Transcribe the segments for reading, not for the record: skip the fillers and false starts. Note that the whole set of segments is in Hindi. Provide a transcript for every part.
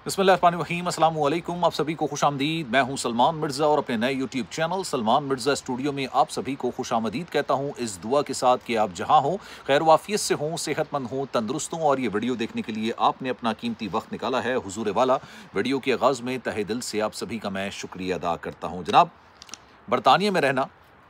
बिस्मिल्लाहिर्रहमानिर्रहीम, अस्सलाम वालेकुम। आप सभी को खुशामदीद। मैं हूं सलमान मिर्ज़ा और अपने नए YouTube channel Salman Mirza studio में आप सभी को खुशामदीद कहता हूं, इस दुआ के साथ कि आप जहां हों खैर वाफियत से हों, सेहतमंद हों, तंदुरुस्त हों। और ये वीडियो देखने के लिए आपने अपना कीमती वक्त निकाला है हुजूर वाला। वीडियो के आगाज़ में तहे दिल से आप सभी का मैं शुक्रिया अदा करता हूँ। जनाब, बरतानिया में रहना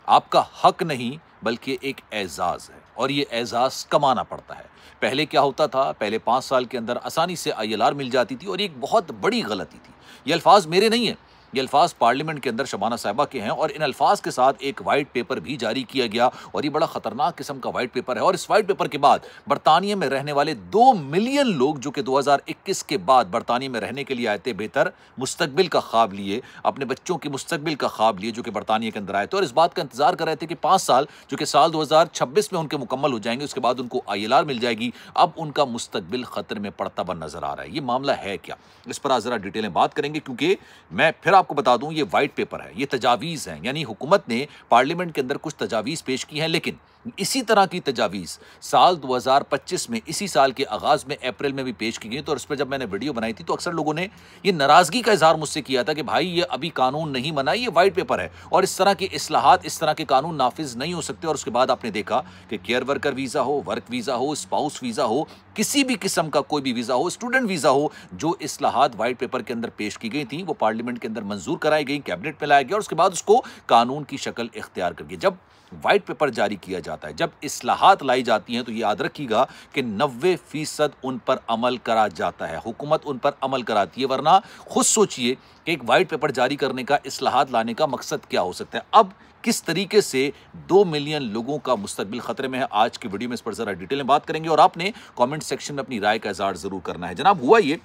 आपका हक नहीं बल्कि एक एजाज़ है और ये एजाज़ कमाना पड़ता है। पहले क्या होता था, पहले 5 साल के अंदर आसानी से आईएलआर मिल जाती थी और ये एक बहुत बड़ी गलती थी। ये अल्फाज मेरे नहीं हैं, ये अल्फाज पार्लियामेंट के अंदर शबाना साहिबा के हैं और इन अल्फाज के साथ एक वाइट पेपर भी जारी किया गया और ये बड़ा खतरनाक किस्म का वाइट पेपर है। और इस वाइट पेपर के बाद बरतानिया में रहने वाले 2 मिलियन लोग जो कि 2021 के बाद बरतानिया में रहने के लिए आए थे, बेहतर मुस्तकबिल का ख्वाब लिए, अपने बच्चों के मुस्तकबिल का ख्वाब लिए, जो कि बरतानिया के अंदर आए थे और इस बात का इंतजार कर रहे थे कि 5 साल जो कि साल 2026 में उनके मुकम्मल हो जाएंगे, उसके बाद उनको आईएलआर मिल जाएगी। अब उनका मुस्तकबिल खतरे में पड़ता हुआ नजर आ रहा है। ये मामला है क्या, इस पर आज जरा डिटेल में बात करेंगे, क्योंकि मैं फिर आपको बता दूं ये वाइट पेपर है, ये तजावीज़ हैं, यानी हुकूमत ने पार्लियामेंट के अंदर कुछ तजावीज़ पेश की हैं। लेकिन इसी तरह की तजावीज़ साल 2025 में, इसी साल के आगाज़ में अप्रैल में भी पेश की गई। तो उस पर जब मैंने वीडियो बनाई थी तो अक्सर लोगों ने ये नाराज़गी का इजहार मुझसे किया था कि भाई ये अभी कानून नहीं बना, ये वाइट पेपर है और इस तरह की इस्लाहात, इस तरह के कानून नाफिज नहीं हो सकते। और उसके बाद आपने देखा कि केयर वर्कर वीज़ा हो, वर्क वीज़ा हो, स्पाउस वीज़ा हो, किसी भी किस्म का कोई भी वीज़ा हो, स्टूडेंट वीज़ा हो, जो इस्लाहात वाइट पेपर के अंदर पेश की गई थी वो पार्लियामेंट के अंदर मंजूर कराई गई, कैबिनेट में लाया गया और उसके बाद उसको कानून की शक्ल इख्तियार कर गई। जब वाइट पेपर जारी किया जाता है, जब इस्लाहात लाई जाती हैं, तो ये याद रखिएगा कि 90% उन पर अमल करा जाता है, हुकूमत उन पर अमल कराती है। वरना खुद सोचिए कि एक वाइट पेपर जारी करने का, इस्लाहात लाने का मकसद क्या हो सकता है। अब किस तरीके से 2 मिलियन लोगों का मुस्तकबिल खतरे में है, आज की वीडियो में इस पर जरा डिटेल में बात करेंगे और आपने कमेंट सेक्शन में अपनी राय का इज़हार जरूर करना है। जनाब, हुआ ये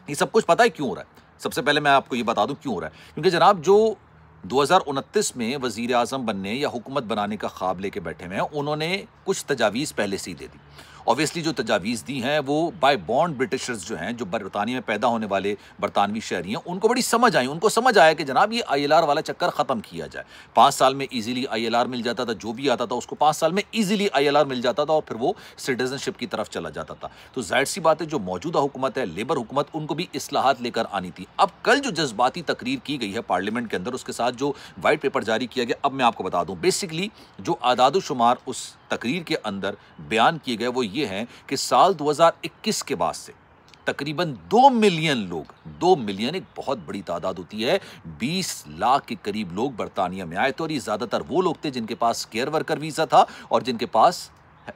सब कुछ पता है क्यों हो रहा है? सबसे पहले मैं आपको ये बता दूं क्यों हो रहा है, क्योंकि जनाब जो 2029 में वजीर आजम बनने या हुकूमत बनाने का ख्वाब लेके बैठे हुए हैं, उन्होंने कुछ तजावीज़ पहले से ही दे दी। ऑब्वियसली जो तजावीज़ दी हैं वो बाय बॉन्ड ब्रिटिशर्स जो हैं, जो बरतानिया में पैदा होने वाले बरतानवी शहरी हैं, उनको बड़ी समझ आई। उनको समझ आया कि जनाब ये आईएलआर वाला चक्कर ख़त्म किया जाए। 5 साल में ईजिली आईएलआर मिल जाता था, जो भी आता था उसको 5 साल में ईजिली आईएलआर मिल जाता था और फिर वो सिटीजनशिप की तरफ चला जाता था। तो जाहिर सी बात है, जो मौजूदा हुकूमत है, लेबर हुकूमत, उनको भी इस्लाहात लेकर आनी थी। अब कल जो जज्बाती तकरीर की गई है पार्लियामेंट के अंदर, उसके साथ जो वाइट पेपर जारी किया गया, अब मैं आपको बता दूं बेसिकली जो आदाद शुमार उस तकरीर के अंदर बयान किए गए वो ये हैं कि साल 2021 के बाद से तकरीबन 2 मिलियन लोग, 2 मिलियन एक बहुत बड़ी तादाद होती है, 20 लाख के करीब लोग बरतानिया में आए थे और ये ज्यादातर वो लोग थे जिनके पास केयर वर्कर वीजा था और जिनके पास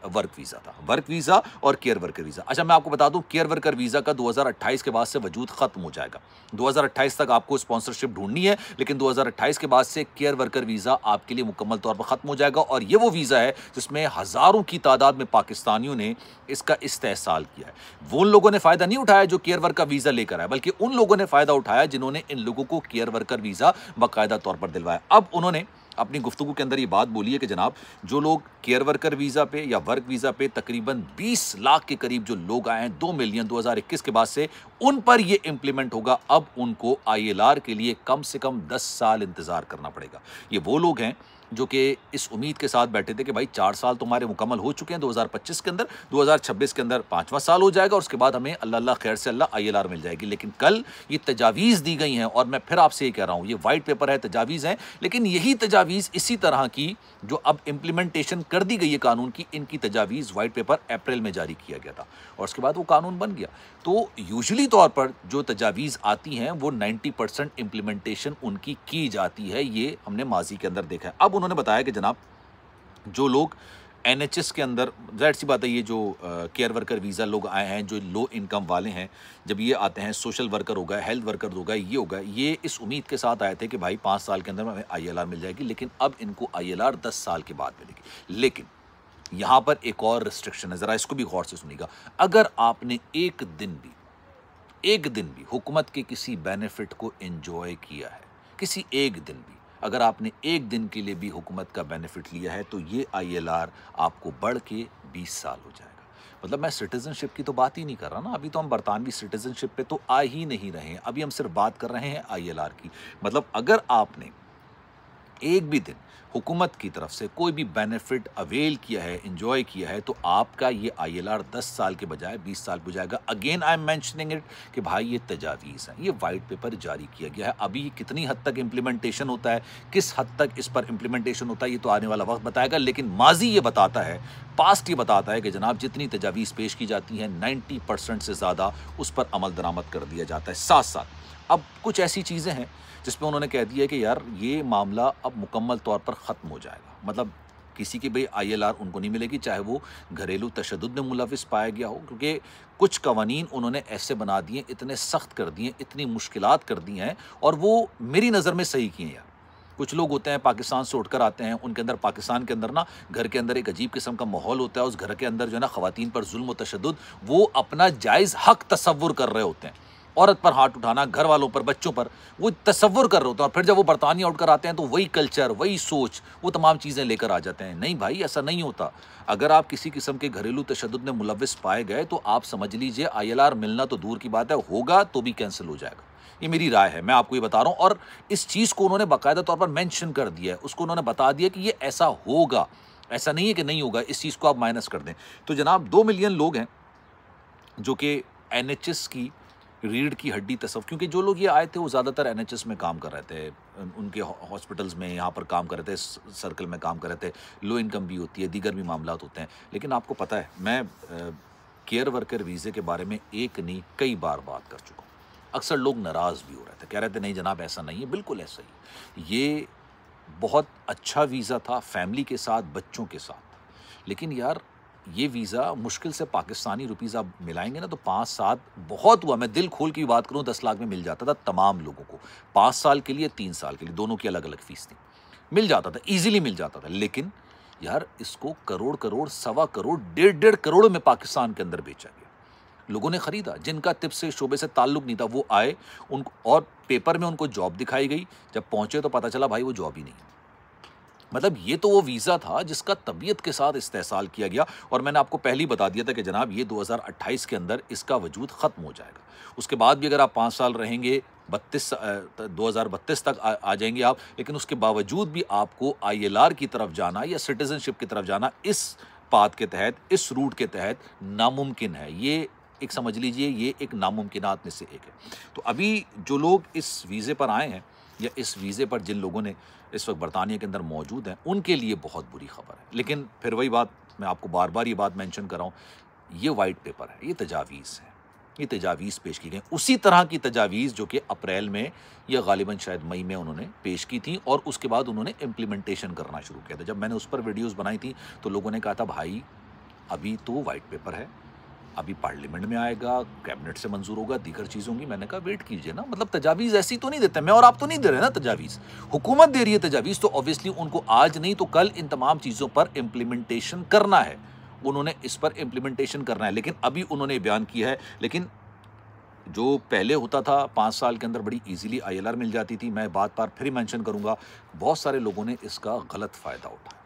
वर्क वीजा था। वर्क वीजा और केयर वर्कर वीजा। अच्छा, मैं आपको बता दूं केयर वर्कर वीजा का 2028 के बाद से वजूद खत्म हो जाएगा। 2028 तक आपको स्पॉन्सरशिप ढूंढनी है, लेकिन 2028 के बाद से केयर वर्कर वीजा आपके लिए मुकम्मल तौर पर खत्म हो जाएगा और ये वो वीजा है जिसमें हजारों की तादाद में पाकिस्तानियों ने इसका इस्तेहसाल किया है। वो उन लोगों ने फायदा नहीं उठाया जो केयर वर्कर वीजा लेकर आए, बल्कि उन लोगों ने फायदा उठाया जिन्होंने इन लोगों को केयर वर्कर वीजा बाकायदा तौर पर दिलवाया। अब उन्होंने अपनी गुफ्तगू के अंदर ये बात बोली है कि जनाब जो लोग केयर वर्कर वीज़ा पे या वर्क वीज़ा पे तकरीबन 20 लाख के करीब जो लोग आए हैं 2 मिलियन 2021 के बाद से, उन पर ये इंप्लीमेंट होगा। अब उनको आईएलआर के लिए कम से कम 10 साल इंतज़ार करना पड़ेगा। ये वो लोग हैं जो कि इस उम्मीद के साथ बैठे थे कि भाई 4 साल तुम्हारे मुकम्मल हो चुके हैं 2025 के अंदर, 2026 के अंदर 5वां साल हो जाएगा और उसके बाद हमें अल्लाह अल्लाह खैर से अल्लाह आईएलआर मिल जाएगी। लेकिन कल ये तजावीज़ दी गई हैं और मैं फिर आपसे ये कह रहा हूँ, ये वाइट पेपर है, तजावीज़ हैं, लेकिन यही तजावीज़ इसी तरह की जो अब इम्प्लीमेंटेशन कर दी गई है कानून की, इनकी तजावीज़ वाइट पेपर अप्रैल में जारी किया गया था और उसके बाद वो कानून बन गया। तो यूजुअली तौर पर जो तजावीज़ आती हैं वो 90% इम्प्लीमेंटेशन उनकी की जाती है, ये हमने माजी के अंदर देखा है। अब उन्होंने बताया कि जनाब जो लोग एनएचएस के अंदर, जाहिर सी बात है ये जो केयर वर्कर वीज़ा लोग आए हैं, जो लो इनकम वाले हैं, जब ये आते हैं, सोशल वर्कर हो गए, हेल्थ वर्कर हो गए, ये होगा, ये इस उम्मीद के साथ आए थे कि भाई 5 साल के अंदर हमें आईएलआर मिल जाएगी, लेकिन अब इनको आईएलआर 10 साल के बाद मिलेगी। लेकिन यहाँ पर एक और रिस्ट्रिक्शन है, ज़रा इसको भी गौर से सुनिएगा। अगर आपने एक दिन भी हुकूमत के किसी बेनिफिट को एंजॉय किया है, किसी एक दिन भी, अगर आपने एक दिन के लिए भी हुकूमत का बेनिफिट लिया है, तो ये आईएलआर आपको बढ़ के 20 साल हो जाएगा। मतलब मैं सिटीजनशिप की तो बात ही नहीं कर रहा ना, अभी तो हम बरतानवी सिटीजनशिप पे तो आ ही नहीं रहे हैं, अभी हम सिर्फ बात कर रहे हैं आईएलआर की। मतलब अगर आपने एक भी दिन हुकूमत की तरफ से कोई भी बेनिफिट अवेल किया है, एंजॉय किया है, तो आपका ये ILR 10 साल के बजाय 20 साल हो जाएगा। Again I am mentioning it कि भाई ये तजावीज़ है, ये वाइट पेपर जारी किया गया है। अभी कितनी हद तक इम्प्लीमेंटेशन होता है, किस हद तक इस पर इम्प्लीमेंटेशन होता है, ये तो आने वाला वक्त बताएगा। लेकिन माजी ये बताता है, पास्ट ये बताता है कि जनाब जितनी तजावीज़ पेश की जाती हैं 90% से ज़्यादा उस पर अमल दरामद कर दिया जाता है। साथ साथ अब कुछ ऐसी चीज़ें हैं जिसमें उन्होंने कह दिया कि यार ये मामला अब मुकम्मल तौर पर ख़त्म हो जाएगा। मतलब किसी की भाई ILR उनको नहीं मिलेगी, चाहे वो घरेलू तशद्दुद में मुलविस पाया गया हो, क्योंकि कुछ कवानीन उन्होंने ऐसे बना दिए, इतने सख्त कर दिए, इतनी मुश्किलात कर दी हैं, और वो मेरी नज़र में सही किए यार। कुछ लोग होते हैं पाकिस्तान से उठकर आते हैं, उनके अंदर पाकिस्तान के अंदर ना घर के अंदर एक अजीब किस्म का माहौल होता है। उस घर के अंदर जो है ना ख़वातीन पर जुल्म व तशद्दुद वो अपना जायज़ हक तसव्वुर कर रहे होते हैं। औरत पर हाथ उठाना, घर वालों पर, बच्चों पर, वो तसव्वुर कर रहे होते हैं। और फिर जब वो बरतानिया उठकर आते हैं तो वही कल्चर, वही सोच, वो तमाम चीज़ें लेकर आ जाते हैं। नहीं भाई, ऐसा नहीं होता। अगर आप किसी किस्म के घरेलू तशद्दुद में मुलविस पाए गए तो आप समझ लीजिए ILR मिलना तो दूर की बात है, होगा तो भी कैंसिल हो जाएगा। ये मेरी राय है, मैं आपको ये बता रहा हूँ। और इस चीज़ को उन्होंने बाकायदा तौर पर मेंशन कर दिया है, उसको उन्होंने बता दिया कि ये ऐसा होगा, ऐसा नहीं है कि नहीं होगा। इस चीज़ को आप माइनस कर दें तो जनाब 2 मिलियन लोग हैं जो कि NHS की रीढ़ की हड्डी तसव्वुर, क्योंकि जो लोग ये आए थे वो ज़्यादातर NHS में काम कर रहे थे, उनके हॉस्पिटल्स में यहाँ पर काम कर रहे थे, सर्कल में काम कर रहे थे। लो इनकम भी होती है, दीगर भी मामलात होते हैं। लेकिन आपको पता है, मैं केयर वर्कर वीज़े के बारे में एक नहीं कई बार बात कर चुका हूँ। अक्सर लोग नाराज़ भी हो रहे थे, कह रहे थे नहीं जनाब ऐसा नहीं है। बिल्कुल ऐसा ही, ये बहुत अच्छा वीज़ा था फैमिली के साथ, बच्चों के साथ। लेकिन यार ये वीज़ा मुश्किल से पाकिस्तानी रुपीज़ आप मिलाएंगे ना तो 5-7 बहुत हुआ, मैं दिल खोल की बात करूं 10 लाख में मिल जाता था तमाम लोगों को। 5 साल के लिए, 3 साल के लिए, दोनों की अलग अलग फीस थी, मिल जाता था, ईजिली मिल जाता था। लेकिन यार इसको करोड़ करोड़, सवा करोड़, 1.5 करोड़ में पाकिस्तान के अंदर बेचा गया। लोगों ने ख़रीदा, जिनका तिब से शोबे से ताल्लुक़ नहीं था वो आए, उनको और पेपर में उनको जॉब दिखाई गई। जब पहुँचे तो पता चला भाई वो जॉब ही नहीं है। मतलब ये तो वो वीज़ा था जिसका तबीयत के साथ इस्तेहसाल किया गया। और मैंने आपको पहले ही बता दिया था कि जनाब ये 2028 के अंदर इसका वजूद ख़त्म हो जाएगा। उसके बाद भी अगर आप 5 साल रहेंगे, 2032 तक आ जाएंगे आप, लेकिन उसके बावजूद भी आपको ILR की तरफ जाना या सिटीज़नशिप की तरफ जाना इस पाथ के तहत, इस रूट के तहत नामुमकिन है। ये एक समझ लीजिए, ये एक नामुमकिनात में से एक है। तो अभी जो लोग इस वीज़े पर आए हैं या इस वीज़े पर जिन लोगों ने इस वक्त बरतानिया के अंदर मौजूद हैं, उनके लिए बहुत बुरी खबर है। लेकिन फिर वही बात, मैं आपको बार बार ये बात मेंशन कर रहा हूँ, ये वाइट पेपर है, ये तजावीज़ है, ये तजावीज़ पेश की गई उसी तरह की तजावीज़ जो कि अप्रैल में या गालिबन शायद मई में उन्होंने पेश की थी, और उसके बाद उन्होंने इम्प्लीमेंटेशन करना शुरू किया था। जब मैंने उस पर वीडियोज़ बनाई थी तो लोगों ने कहा था भाई अभी तो वाइट पेपर है, अभी पार्लियामेंट में आएगा, कैबिनेट से मंजूर होगा, दीगर चीज़ होंगी। मैंने कहा वेट कीजिए ना, मतलब तजावीज़ ऐसी तो नहीं देते, मैं और आप तो नहीं दे रहे ना तजावीज़, हुकूमत दे रही है तजावीज़, तो ऑब्वियसली उनको आज नहीं तो कल इन तमाम चीज़ों पर इम्प्लीमेंटेशन करना है, उन्होंने इस पर इम्प्लीमेंटेशन करना है। लेकिन अभी उन्होंने बयान किया है, लेकिन जो पहले होता था 5 साल के अंदर बड़ी ईजिली ILR मिल जाती थी, मैं बात बार फिर मेंशन करूँगा, बहुत सारे लोगों ने इसका गलत फ़ायदा उठाया,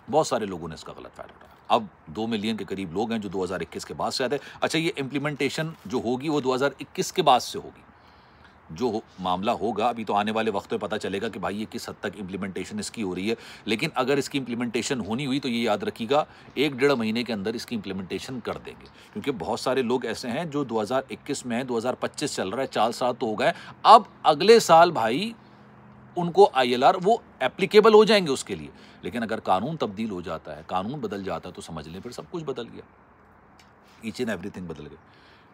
बहुत सारे लोगों ने इसका गलत फ़ायदा उठाया। अब 2 मिलियन के करीब लोग हैं जो 2021 के बाद से आते हैं। अच्छा, ये इम्प्लीमेंटेशन जो होगी वो 2021 के बाद से होगी। जो मामला होगा अभी तो आने वाले वक्त में पता चलेगा कि भाई ये किस हद तक इम्प्लीमेंटेशन इसकी हो रही है। लेकिन अगर इसकी इम्प्लीमेंटेशन होनी हुई तो ये याद रखिएगा 1-1.5 महीने के अंदर इसकी इम्प्लीमेंटेशन कर देंगे, क्योंकि बहुत सारे लोग ऐसे हैं जो 2021 में है, 2025 चल रहा है, 4 साल तो हो गए, अब अगले साल भाई उनको ILR वो एप्लीकेबल हो जाएंगे उसके लिए। लेकिन अगर कानून तब्दील हो जाता है, कानून बदल जाता है, तो समझ लें फिर सब कुछ बदल गया, ईच एंड एवरीथिंग बदल गया।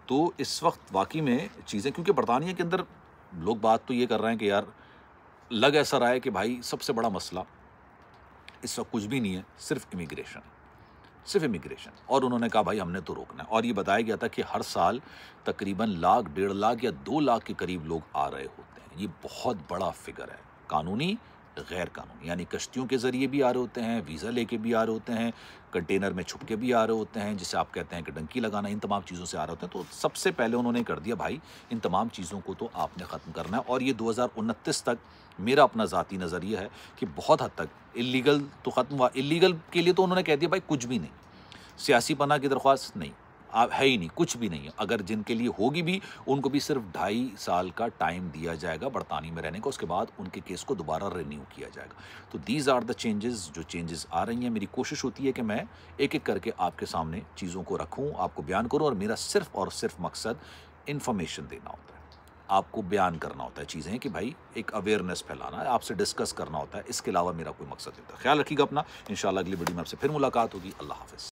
तो इस वक्त वाकई में चीज़ें, क्योंकि बरतानिया के अंदर लोग बात तो ये कर रहे हैं कि यार लग ऐसा रहा है कि भाई सबसे बड़ा मसला इस वक्त कुछ भी नहीं है, सिर्फ इमिग्रेशन, सिर्फ इमिग्रेशन। और उन्होंने कहा भाई हमने तो रोकना है। और ये बताया गया था कि हर साल तकरीबन 1 लाख, 1.5 लाख या 2 लाख के करीब लोग आ रहे होते हैं। ये बहुत बड़ा फिगर है, कानूनी, गैर कानूनी, यानी कश्तियों के ज़रिए भी आ रहे होते हैं, वीज़ा लेके भी आ रहे होते हैं, कंटेनर में छुप के भी आ रहे होते हैं, जिसे आप कहते हैं कि डंकी लगाना, इन तमाम चीज़ों से आ रहे होते हैं। तो सबसे पहले उन्होंने कर दिया भाई इन तमाम चीज़ों को तो आपने ख़त्म करना है। और ये 2029 तक मेरा अपना ज़ाती नज़रिया है कि बहुत हद तक इलीगल तो ख़त्म हुआ। इलीगल के लिए तो उन्होंने कह दिया भाई कुछ भी नहीं, सियासी पनाह की दरख्वास्त नहीं, है ही नहीं, कुछ भी नहीं है। अगर जिनके लिए होगी भी, उनको भी सिर्फ 2.5 साल का टाइम दिया जाएगा बरतानी में रहने का, उसके बाद उनके केस को दोबारा रिन्यू किया जाएगा। तो दीज आर द चेंजेस, जो चेंजेस आ रही हैं। मेरी कोशिश होती है कि मैं एक एक करके आपके सामने चीज़ों को रखूँ, आपको बयान करूँ, और मेरा सिर्फ और सिर्फ मकसद इन्फॉर्मेशन देना होता है, आपको बयान करना होता है चीज़ें, कि भाई एक अवेयरनेस फैलाना है, आपसे डिस्कस करना होता है। इसके अलावा मेरा कोई मकसद नहीं होता। ख्याल रखिएगा अपना। इंशाल्लाह अगली वीडियो में आपसे फिर मुलाकात होगी। अल्लाह हाफ़िज़।